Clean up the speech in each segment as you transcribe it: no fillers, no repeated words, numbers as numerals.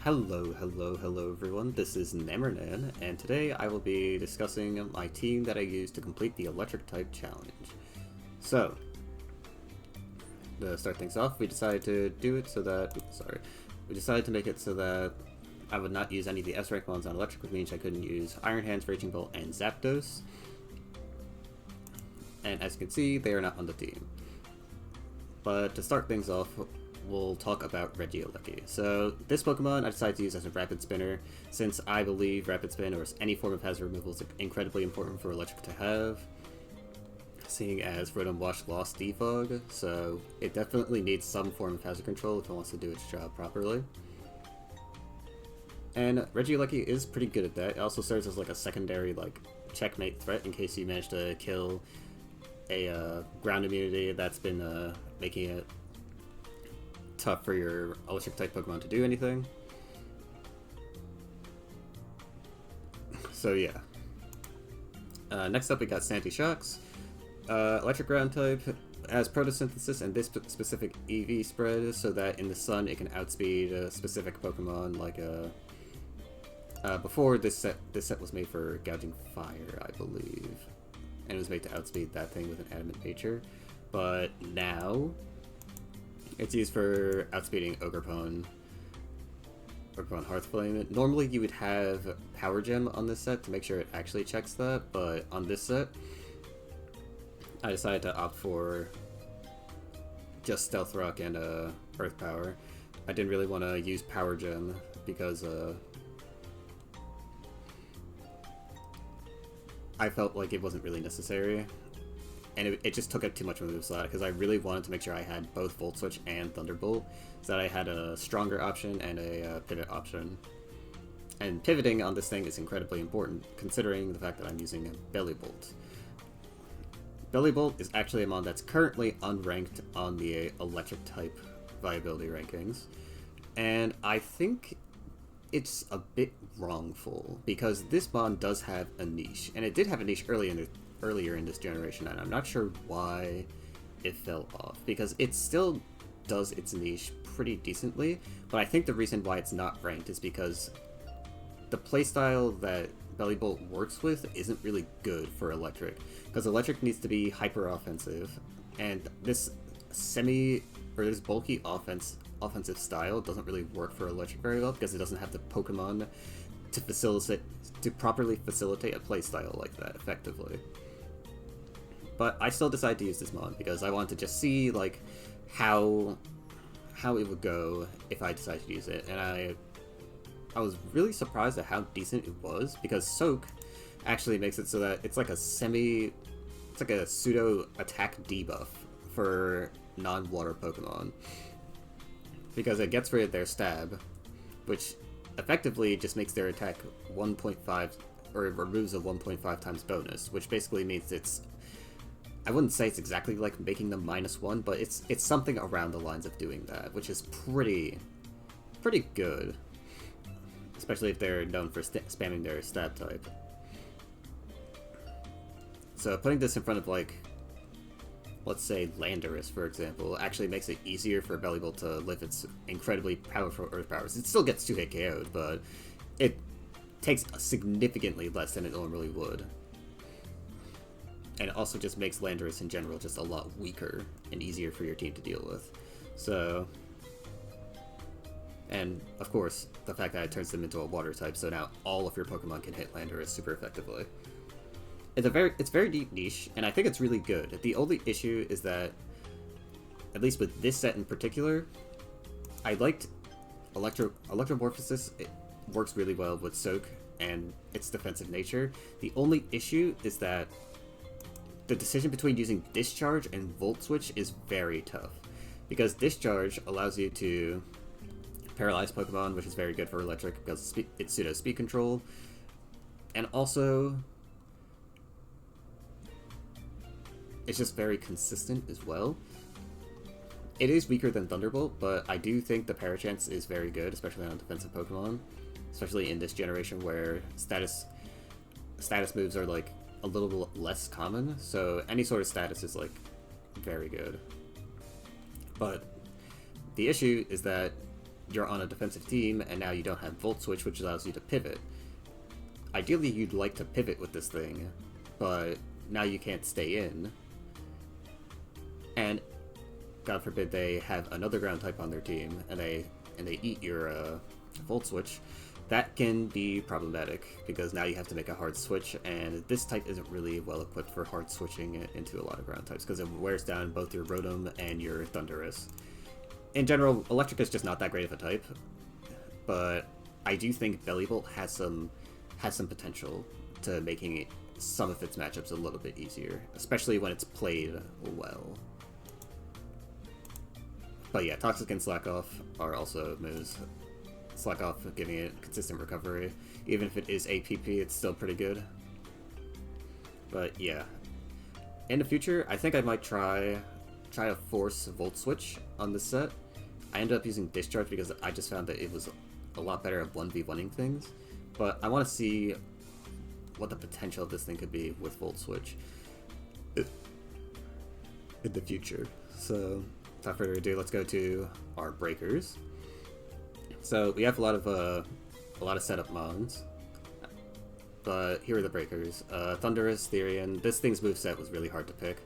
Hello everyone, this is Nemernan, and today I will be discussing my team that I used to complete the electric type challenge. So, to start things off, we decided to do it so that, we decided to make it so that I would not use any of the S-rank ones on electric, which means I couldn't use Iron Hands, Raging Bolt, and Zapdos. And as you can see, they are not on the team. But to start things off, we'll talk about Regieleki. So this Pokemon I decided to use as a Rapid Spinner, since I believe Rapid Spin or any form of hazard removal is incredibly important for Electric to have, seeing as Rotom Wash lost Defog, so it definitely needs some form of hazard control if it wants to do its job properly. And Regieleki is pretty good at that. It also serves as like a secondary checkmate threat in case you manage to kill a ground immunity that's been making it tough for your electric type Pokemon to do anything. So yeah. Next up we got Sandy Shocks. Electric ground type has photosynthesis and this specific EV spread so that in the sun it can outspeed a specific Pokemon like before this set was made for gouging fire, I believe. And it was made to outspeed that thing with an adamant nature. But now it's used for outspeeding Ogerpon Hearthflame. Normally you would have Power Gem on this set to make sure it actually checks that, but on this set, I decided to opt for just Stealth Rock and Earth Power. I didn't really want to use Power Gem because I felt like it wasn't really necessary. And it just took up too much of a move slot, because I really wanted to make sure I had both Volt Switch and Thunderbolt, so that I had a stronger option and a pivot option. And pivoting on this thing is incredibly important, considering the fact that I'm using a Bellibolt. Bellibolt is actually a mon that's currently unranked on the electric type viability rankings, and I think it's a bit wrongful, because this mon does have a niche, and it did have a niche earlier in this generation, and I'm not sure why it fell off, because it still does its niche pretty decently, but I think the reason why it's not ranked is because the playstyle that Bellibolt works with isn't really good for electric, because electric needs to be hyper offensive, and this this bulky offensive style doesn't really work for electric very well, because it doesn't have the Pokemon to properly facilitate a playstyle like that effectively. But I still decided to use this mod because I wanted to just see how it would go if I decided to use it, and I was really surprised at how decent it was, because Soak actually makes it so that it's like a pseudo attack debuff for non-water Pokemon, because it gets rid of their stab, which effectively just makes their attack 1.5, or it removes a 1.5 times bonus, which basically means I wouldn't say it's exactly like making them -1, but it's something around the lines of doing that, which is pretty good, especially if they're known for spamming their stab type. So putting this in front of let's say Landorus, for example, actually makes it easier for Bellibolt to live its incredibly powerful Earth powers. It still gets 2-hit KO'd, but it takes significantly less than it normally would. And it also just makes Landorus in general just a lot weaker and easier for your team to deal with. So, and of course, the fact that it turns them into a water type, so now all of your Pokemon can hit Landorus super effectively. It's very deep niche, and I think it's really good. The only issue is that, at least with this set in particular, I liked Electromorphosis. It works really well with Soak and its defensive nature. The only issue is that the decision between using Discharge and Volt Switch is very tough, because Discharge allows you to paralyze Pokemon, which is very good for electric because it's pseudo speed control, and also it's just very consistent as well. It is weaker than Thunderbolt, but I do think the Parachance is very good, especially on defensive Pokemon, especially in this generation where status moves are a little less common, so any sort of status is very good. But the issue is that you're on a defensive team, and now you don't have Volt Switch, which allows you to pivot. Ideally, you'd like to pivot with this thing, but now you can't stay in. And God forbid they have another ground type on their team, and they eat your Volt Switch. That can be problematic, because now you have to make a hard switch, and this type isn't really well equipped for hard switching into a lot of ground types, because it wears down both your Rotom and your Thundurus. In general, Electric is just not that great of a type, but I do think Bellibolt has some potential to making some of its matchups a little bit easier, especially when it's played well. But yeah, Toxic and Slack Off are also moves. Slack Off giving it consistent recovery. Even if it is APP, it's still pretty good. But yeah. In the future, I think I might try to force Volt Switch on this set. I ended up using Discharge because I just found that it was a lot better at 1v1ing things. But I want to see what the potential of this thing could be with Volt Switch in the future. So, without further ado, let's go to our breakers. So we have a lot of setup mons, but here are the breakers. Thundurus, Therian. This thing's moveset was really hard to pick,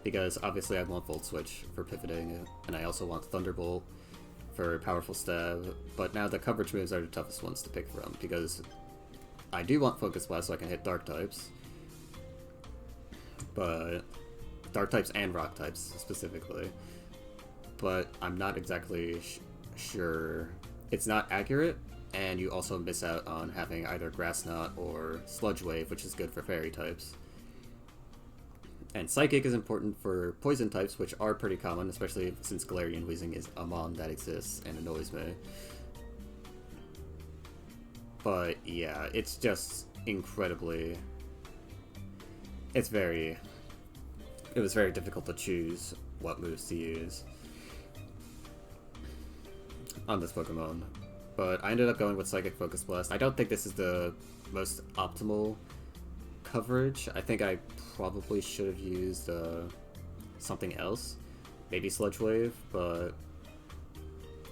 because obviously I want Volt Switch for pivoting, and I also want Thunderbolt for powerful stab, but now the coverage moves are the toughest ones to pick from, because I do want Focus Blast so I can hit Dark types, but Dark types and Rock types specifically, but I'm not exactly sure. It's not accurate, and you also miss out on having either Grass Knot or Sludge Wave, which is good for Fairy types. And Psychic is important for Poison types, which are pretty common, especially since Galarian Weezing is a mon that exists and annoys me. But yeah, it's just incredibly... It was very difficult to choose what moves to use on this Pokemon, but I ended up going with Psychic Focus Blast. I don't think this is the most optimal coverage. I think I probably should have used something else, maybe Sludge Wave, but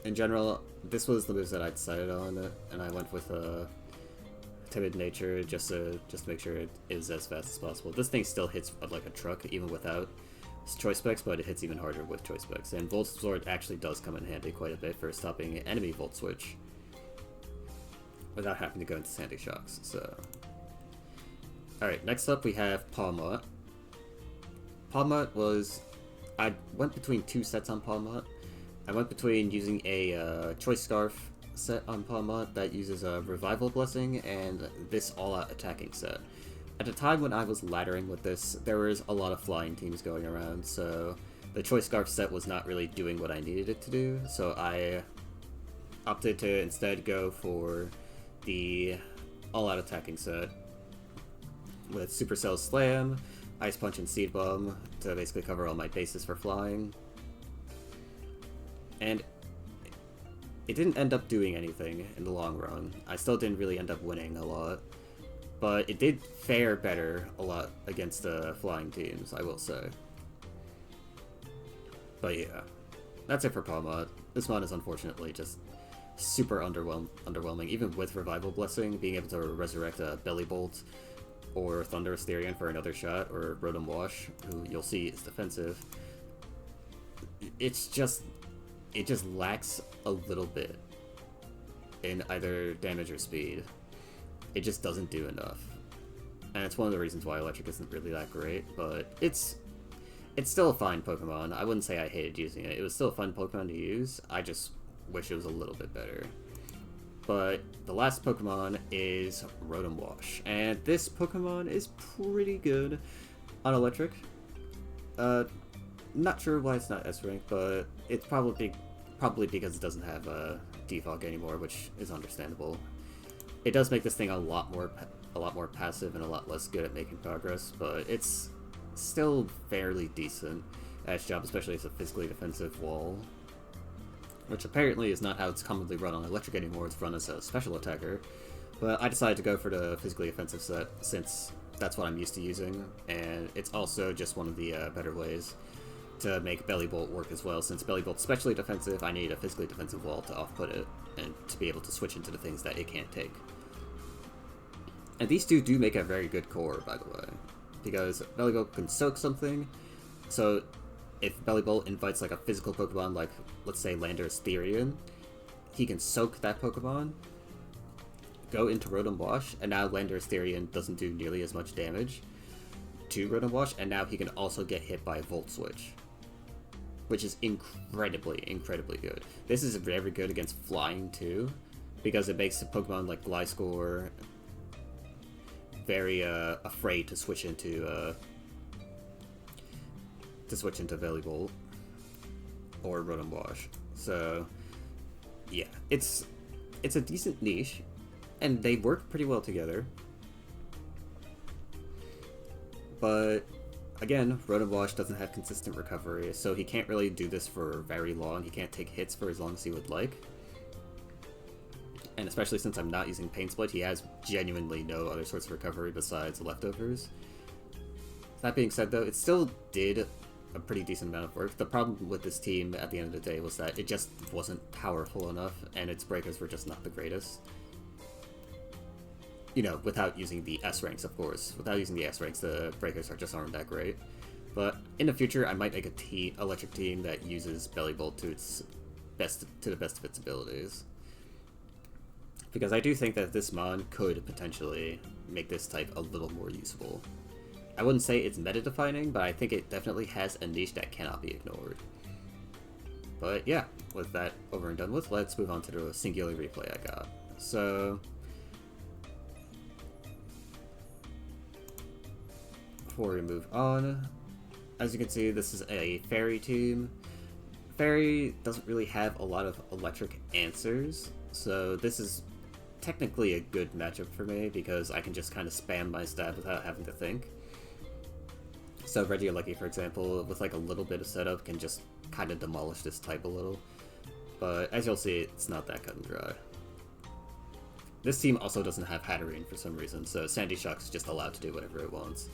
in general, this was the moves that I decided on, and I went with Timid Nature just to make sure it is as fast as possible. This thing still hits like a truck even without Choice Specs, but it hits even harder with Choice Specs, and Volt Sword actually does come in handy quite a bit for stopping enemy Volt Switch without having to go into Sandy Shocks. So, alright, next up we have Palmot. Palmot was... I went between two sets on Palmot. I went between using a Choice Scarf set on Palmot that uses a Revival Blessing and this all-out attacking set. At the time when I was laddering with this, there was a lot of flying teams going around, so the Choice Scarf set was not really doing what I needed it to do, so I opted to instead go for the all-out attacking set with Supercell Slam, Ice Punch, and Seed Bomb to basically cover all my bases for flying. And it didn't end up doing anything in the long run. I still didn't really end up winning a lot, but it did fare better a lot against the flying teams, I will say. But yeah, that's it for Palmot. This mod is unfortunately just super underwhelming, even with Revival Blessing, being able to resurrect a Bellibolt or Thundurus Therian for another shot, or Rotom Wash, who you'll see is defensive. It just lacks a little bit in either damage or speed. It just doesn't do enough. And it's one of the reasons why Electric isn't really that great, but it's still a fine Pokemon. I wouldn't say I hated using it. It was still a fun Pokemon to use. I just wish it was a little bit better. But the last Pokemon is Rotom Wash, and this Pokemon is pretty good on Electric. Not sure why it's not S-rank, but it's probably because it doesn't have Defog anymore, which is understandable. It does make this thing a lot more passive and a lot less good at making progress, but it's still fairly decent at its job, especially as a physically defensive wall, which apparently is not how it's commonly run on Electric anymore. It's run as a special attacker, but I decided to go for the physically offensive set since that's what I'm used to using, and it's also just one of the better ways to make Bellibolt work as well. Since Bellibolt's specially defensive, I need a physically defensive wall to off-put it, and to be able to switch into the things that it can't take. And these two do make a very good core, by the way, because Bellibolt can soak something, so if Bellibolt invites like a physical Pokemon, like let's say Landorus Therian, he can soak that Pokemon, go into Rotom Wash, and now Landorus Therian doesn't do nearly as much damage to Rotom Wash, and now he can also get hit by a Volt Switch, which is incredibly, incredibly good. This is very good against Flying too, because it makes a Pokemon like Gliscor very afraid to switch into Bellibolt or Rotom Wash. So yeah, it's a decent niche, and they work pretty well together. But again, Rotom Wash doesn't have consistent recovery, so he can't really do this for very long. He can't take hits for as long as he would like. And especially since I'm not using Pain Split, he has genuinely no other sorts of recovery besides leftovers. That being said, though, it still did a pretty decent amount of work. The problem with this team at the end of the day was that it just wasn't powerful enough, and its breakers were just not the greatest. You know, without using the S ranks, of course. Without using the S ranks, the breakers just aren't that great. But in the future, I might make a electric team that uses Bellibolt to the best of its abilities. Because I do think that this mon could potentially make this type a little more usable. I wouldn't say it's meta-defining, but I think it definitely has a niche that cannot be ignored. But yeah, with that over and done with, let's move on to the singular replay I got. So before we move on, as you can see, this is a Fairy team. Fairy doesn't really have a lot of electric answers, so this is technically a good matchup for me because I can just kind of spam my stab without having to think. So Regieleki, for example, with like a little bit of setup, can just kind of demolish this type a little. But as you'll see, it's not that cut and dry. This team also doesn't have Hatterene for some reason, so Sandy Shock's just allowed to do whatever it wants.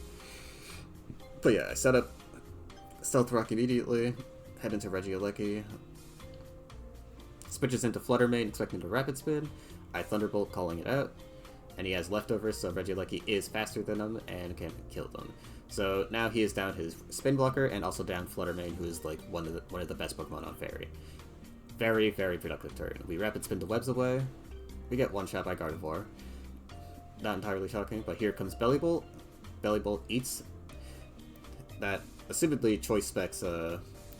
But yeah, I set up Stealth Rock immediately, head into Regieleki, switches into Flutter Mane, expecting to Rapid Spin. I Thunderbolt, calling it out, and he has leftovers, so Regieleki is faster than him and can kill them. So now he is down his Spin Blocker and also down Flutter Mane, who is like one of the best Pokemon on Fairy. Very, very productive turn. We Rapid Spin the webs away. We get one shot by Gardevoir. Not entirely shocking, but here comes Bellibolt. Bellibolt eats that assumedly choice specs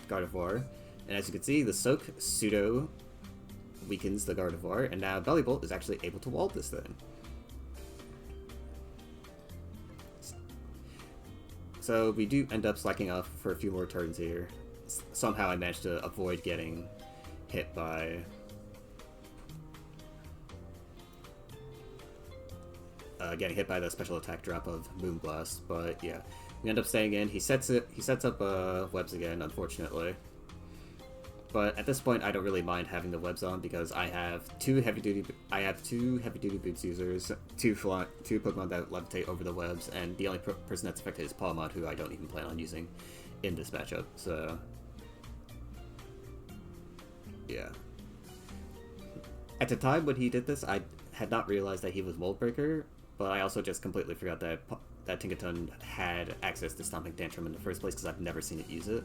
Gardevoir, and as you can see, the Soak pseudo weakens the Gardevoir, and now Bellibolt is actually able to wall this thing. So we do end up slacking off for a few more turns here. Somehow I managed to avoid getting hit by the special attack drop of Moonblast, but yeah, we end up staying in. He sets up webs again, unfortunately. But at this point, I don't really mind having the webs on because I have two heavy duty boots users, two Pokemon that levitate over the webs, and the only person that's affected is Palmod, who I don't even plan on using in this matchup. So yeah. At the time when he did this, I had not realized that he was Mold Breaker, but I also just completely forgot that Tinkaton had access to Stomping Tantrum in the first place because I've never seen it use it.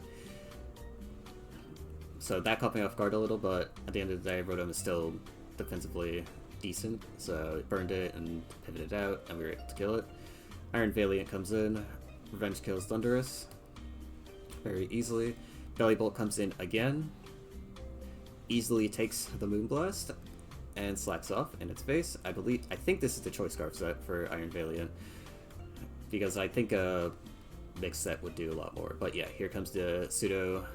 So that caught me off guard a little, but at the end of the day, Rotom is still defensively decent, so it burned it and pivoted out, and we were able to kill it. Iron Valiant comes in, Revenge kills Thundurus very easily. Bellibolt comes in again, easily takes the Moonblast, and slacks off in its face. I think this is the Choice Scarf set for Iron Valiant, because I think a mixed set would do a lot more. But yeah, here comes the pseudo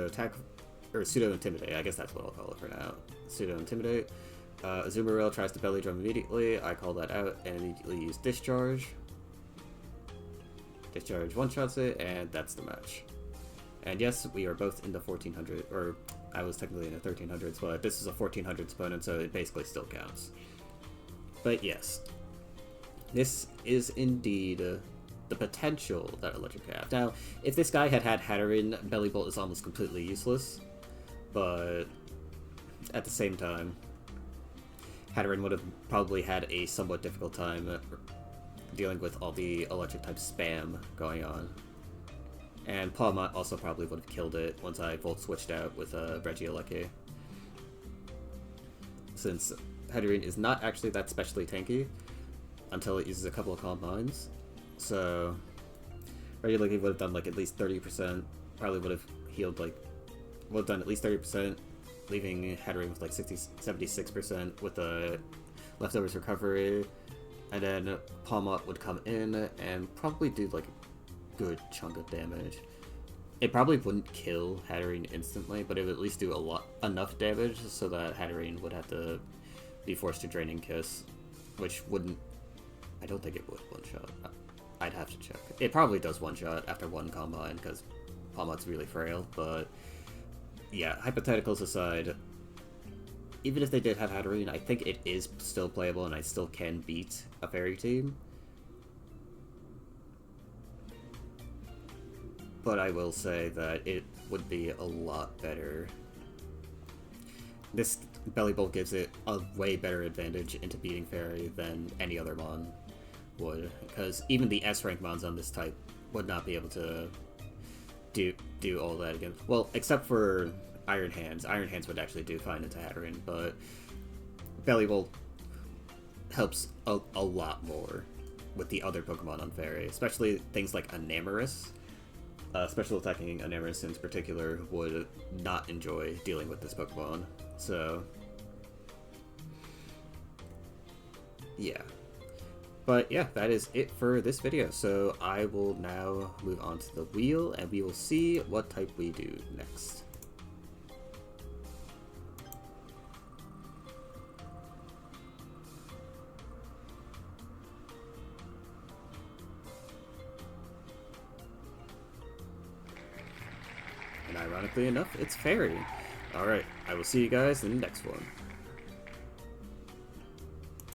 attack, or pseudo intimidate. I guess that's what I'll call it for now. Pseudo intimidate. Azumarill tries to belly drum immediately. I call that out and immediately use discharge. Discharge one-shots it, and that's the match. And yes, we are both in the 1400, or I was technically in the 1300s, but this is a 1400s opponent, so it basically still counts. But yes, this is indeed the potential that Electric could have. Now, if this guy had had Hatterene, Bellibolt is almost completely useless, but at the same time, Hatterene would have probably had a somewhat difficult time dealing with all the Electric-type spam going on. And Pawmot also probably would have killed it once I Volt switched out with Regieleki. Since Hatterene is not actually that specially tanky until it uses a couple of Calm Minds. So Regieleki would have done like at least 30%, probably would have healed like, would have done at least 30%, leaving Hatterene with like 76% with the Leftovers recovery. And then Pawmot would come in and probably do like a good chunk of damage. It probably wouldn't kill Hatterene instantly, but it would at least do enough damage so that Hatterene would have to be forced to Draining Kiss, which wouldn't... I don't think it would one-shot. I'd have to check. It probably does one-shot after one combine, because Pawmot's really frail, but... yeah, hypotheticals aside, even if they did have Hatterene, I think it is still playable and I still can beat a Fairy team. But I will say that it would be a lot better. This Bellibolt gives it a way better advantage into beating Fairy than any other Mon would, because even the S-rank Mons on this type would not be able to do all that again. Well, except for Iron Hands. Iron Hands would actually do fine into Hatterene, but Bellibolt helps a lot more with the other Pokemon on Fairy, especially things like Enamorus. Special attacking Enamorus in particular would not enjoy dealing with this Pokemon, so yeah. But yeah, that is it for this video, so I will now move on to the wheel, and we will see what type we do next. And ironically enough, it's Fairy. Alright, I will see you guys in the next one.